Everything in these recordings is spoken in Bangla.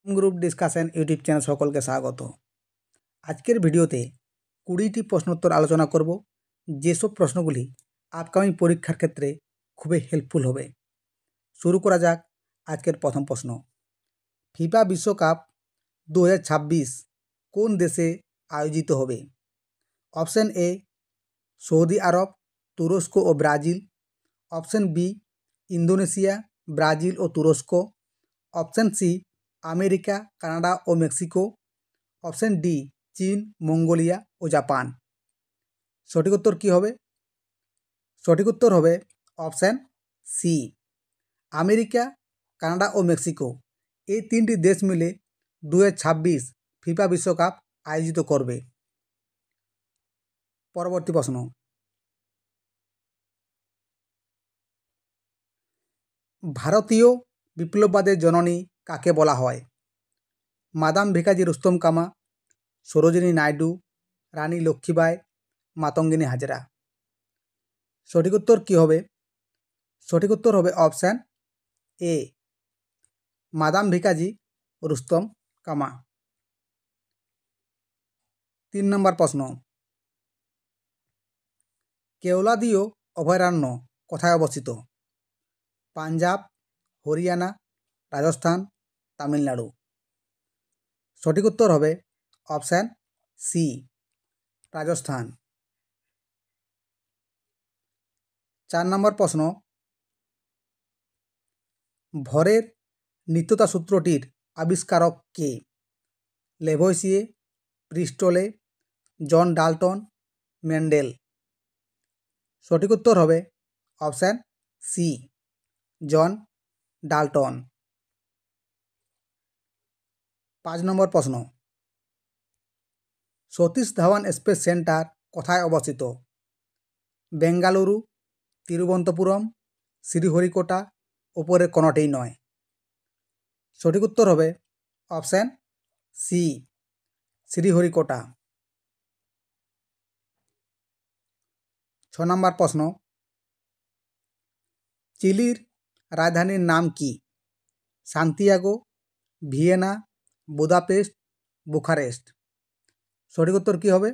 গ্রুপ ডিসকাশন ইউটিউব চ্যানেল সকলকে স্বাগত। আজকের ভিডিওতে 20টি প্রশ্নোত্তর আলোচনা করব, যেসব প্রশ্নগুলি আপকামিং পরীক্ষার ক্ষেত্রে খুবই হেল্পফুল হবে। শুরু করা যাক আজকের প্রথম প্রশ্ন। ফিফা বিশ্বকাপ 2026 কোন দেশে আয়োজিত হবে? অপশন এ সৌদি আরব, তুরস্ক ও Brazil. Option B Indonesia, Brazil ও তুরস্ক। অপশন সি আমেরিকা, কানাডা ও মেক্সিকো। অপশন ডি চীন, মঙ্গোলিয়া ও জাপান। সঠিক উত্তর কী হবে? সঠিক উত্তর হবে অপশন সি আমেরিকা, কানাডা ও মেক্সিকো। এই তিনটি দেশ মিলে 2026 ফিফা বিশ্বকাপ আয়োজিত করবে। পরবর্তী প্রশ্ন। ভারতীয় বিপ্লববাদের জননী কাকে বলা হয়? মাদাম ভিকাজি রুস্তম কামা, সরোজিনী নাইডু, রানী লক্ষ্মীবাই, মাতঙ্গিনী হাজরা। সঠিক উত্তর কী হবে? সঠিক উত্তর হবে option A madam Bhikaji Rustom Cama. 3 নম্বর প্রশ্ন। কেওলাদিও অভয়ারণ্য কোথায় অবস্থিত? পাঞ্জাব, হরিয়ানা, রাজস্থান, তামিলনাড়ু। সঠিক উত্তর হবে অপশান সি রাজস্থান। 4 নম্বর প্রশ্ন। ভরের নিত্যতা সূত্রটির আবিষ্কারক কে? লেভোইসিয়ে, প্রিস্টলে, জন ডাল্টন, মেন্ডেল। সঠিক উত্তর হবে অপশান সি জন ডাল্টন। 5 নম্বর প্রশ্ন। সতীশ ধাওয়ান স্পেস সেন্টার কোথায় অবস্থিত? বেঙ্গালুরু, তিরুবনন্তপুরম, শ্রীহরিকোটা, উপরে কোনোটিই নয়। সঠিক উত্তর হবে অপশান সি শ্রীহরিকোটা। 6 নম্বর প্রশ্ন। চিলির রাজধানীর নাম কি? Santiago, Vienna, Budapest, Bucharest. সঠিক উত্তর কী হবে?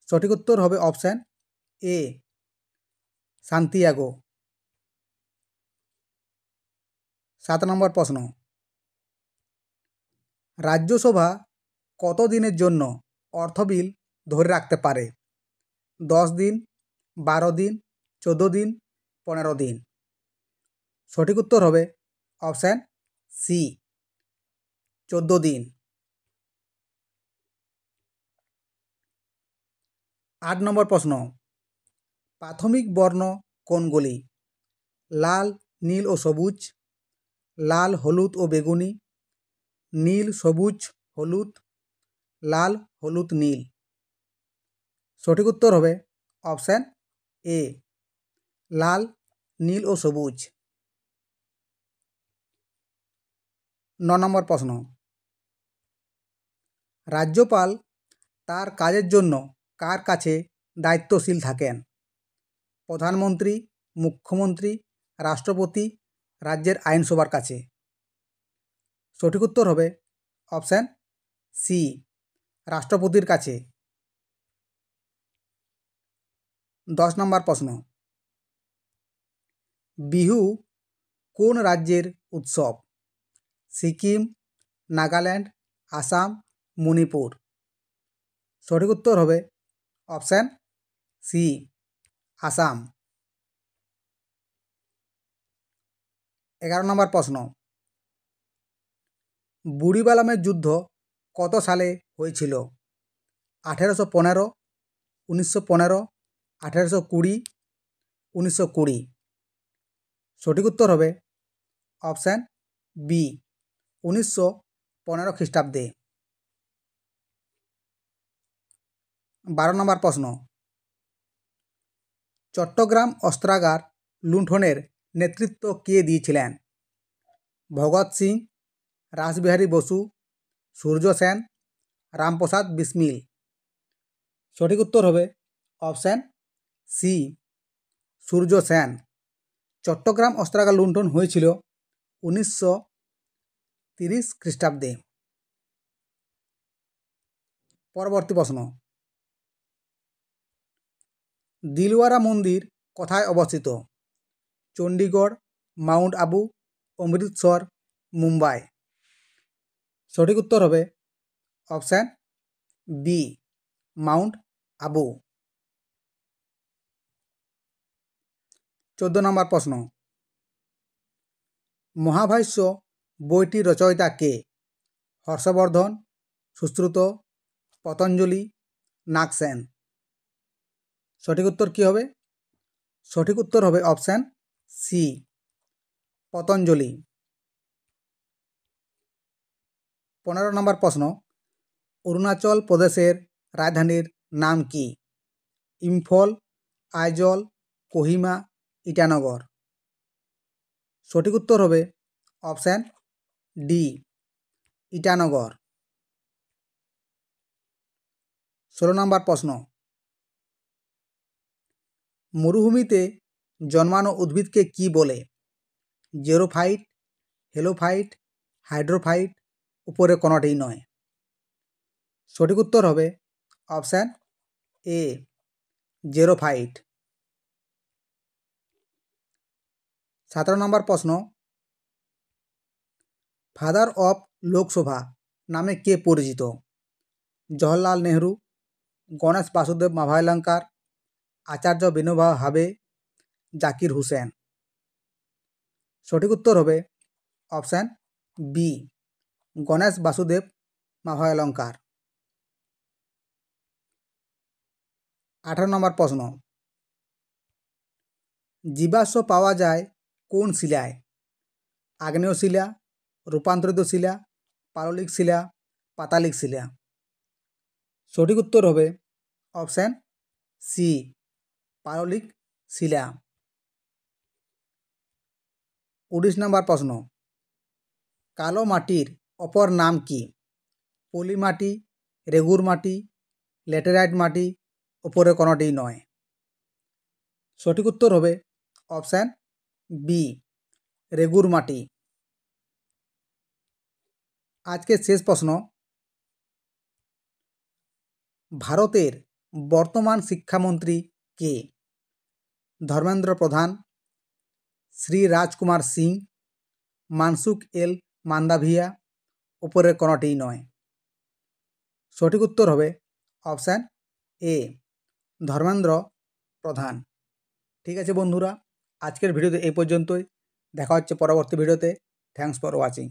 সঠিক উত্তর হবে অপশান এ সান্তিয়াগো। 7 নম্বর প্রশ্ন। রাজ্যসভা কত দিনের জন্য অর্থ বিল ধরে রাখতে পারে? 10 দিন, 12 দিন, 14 দিন, 15 দিন। সঠিক উত্তর হবে অপশান সি 14 দিন। 8 নম্বর প্রশ্ন। প্রাথমিক বর্ণ কোনগুলি? লাল, নীল ও সবুজ, লাল, হলুদ ও বেগুনি, নীল, সবুজ, হলুদ, লাল, হলুদ, নীল। সঠিক উত্তর হবে অপশান এ লাল, নীল ও সবুজ। 9 নম্বর প্রশ্ন। রাজ্যপাল তার কাজের জন্য কার কাছে দায়িত্বশীল থাকেন? প্রধানমন্ত্রী, মুখ্যমন্ত্রী, রাষ্ট্রপতি, রাজ্যের আইনসভার কাছে। সঠিক উত্তর হবে অপশান সি রাষ্ট্রপতির কাছে। 10 নম্বর প্রশ্ন। বিহু কোন রাজ্যের উৎসব? সিকিম, নাগাল্যান্ড, আসাম, মণিপুর। সঠিক উত্তর হবে অপশান সি আসাম। 11 নম্বর প্রশ্ন। বুড়িবালামের যুদ্ধ কত সালে হয়েছিল? 1815, 1915, 1820, 1920। সঠিক উত্তর হবে অপশান বি 1915 খ্রিস্টাব্দে। 12 নম্বর প্রশ্ন। চট্টগ্রাম অস্ত্রাগার লুণ্ঠনের নেতৃত্ব কে দিয়েছিলেন? ভগৎ সিং, রাসবিহারী বসু, সূর্য সেন, রামপ্রসাদ বিসমিল। সঠিক উত্তর হবে অপশান সি সূর্য সেন। চট্টগ্রাম অস্ত্রাগার লুণ্ঠন হয়েছিল 30 খ্রিস্টাব্দে। পরবর্তী প্রশ্ন, দিলওয়ারা মন্দির কোথায় অবস্থিত? চণ্ডীগড়, মাউন্ট আবু, অমৃতসর, মুম্বাই। সঠিক উত্তর হবে অপশান বি, মাউন্ট আবু। 14 নম্বর প্রশ্ন, মহাভাষ্য বইটির রচয়িতা কে? হর্ষবর্ধন, সুশ্রুত, পতঞ্জলি, নাগসেন। সঠিক উত্তর কী হবে? সঠিক উত্তর হবে অপশান সি, পতঞ্জলি। 15 নম্বর প্রশ্ন, অরুণাচল প্রদেশের রাজধানীর নাম কি? ইম্ফল, আইজল, কোহিমা, ইটানগর। সঠিক উত্তর হবে অপশান ডি, ইটানগর। 16 নম্বর প্রশ্ন, মরুভূমিতে জন্মানো উদ্ভিদকে কি বলে? জেরোফাইট, হেলোফাইট, হাইড্রোফাইট, উপরে কোনোটিই নয়। সঠিক উত্তর হবে অপশান এ, জেরোফাইট। 17 নম্বর প্রশ্ন, ফাদার অফ লোকসভা নামে কে পরিচিত? জওহরলাল নেহরু, গণেশ বাসুদেব মাভালঙ্কার, আচার্য বিনোবা ভাবে, জাকির হুসেন। সঠিক উত্তর হবে অপশান বি, গণেশ বাসুদেব মাভালঙ্কার। 18 নম্বর প্রশ্ন, জীবাশ্ম পাওয়া যায় কোন শিলায়? আগ্নেয় শিলা, রূপান্তরিত শিলা, পাললিক শিলা, পাতালিক শিলা। সঠিক উত্তর হবে অপশান সি, পাললিক শিলা। 19 নম্বর প্রশ্ন, কালো মাটির অপর নাম কি? পলি মাটি, রেগুর মাটি, ল্যাটেরাইট মাটি, উপরে কোনোটিই নয়। সঠিক উত্তর হবে অপশান বি, রেগুর মাটি। আজকের শেষ প্রশ্ন, ভারতের বর্তমান শিক্ষামন্ত্রী কে? ধর্মেন্দ্র প্রধান, শ্রী রাজকুমার সিং, মানসুখ এল মান্দাভিয়া, উপরের কোনোটিই নয়। সঠিক উত্তর হবে অপশান এ, ধর্মেন্দ্র প্রধান। ঠিক আছে বন্ধুরা, আজকের ভিডিওতে এই পর্যন্তই। দেখা হচ্ছে পরবর্তী ভিডিওতে। Thanks for watching.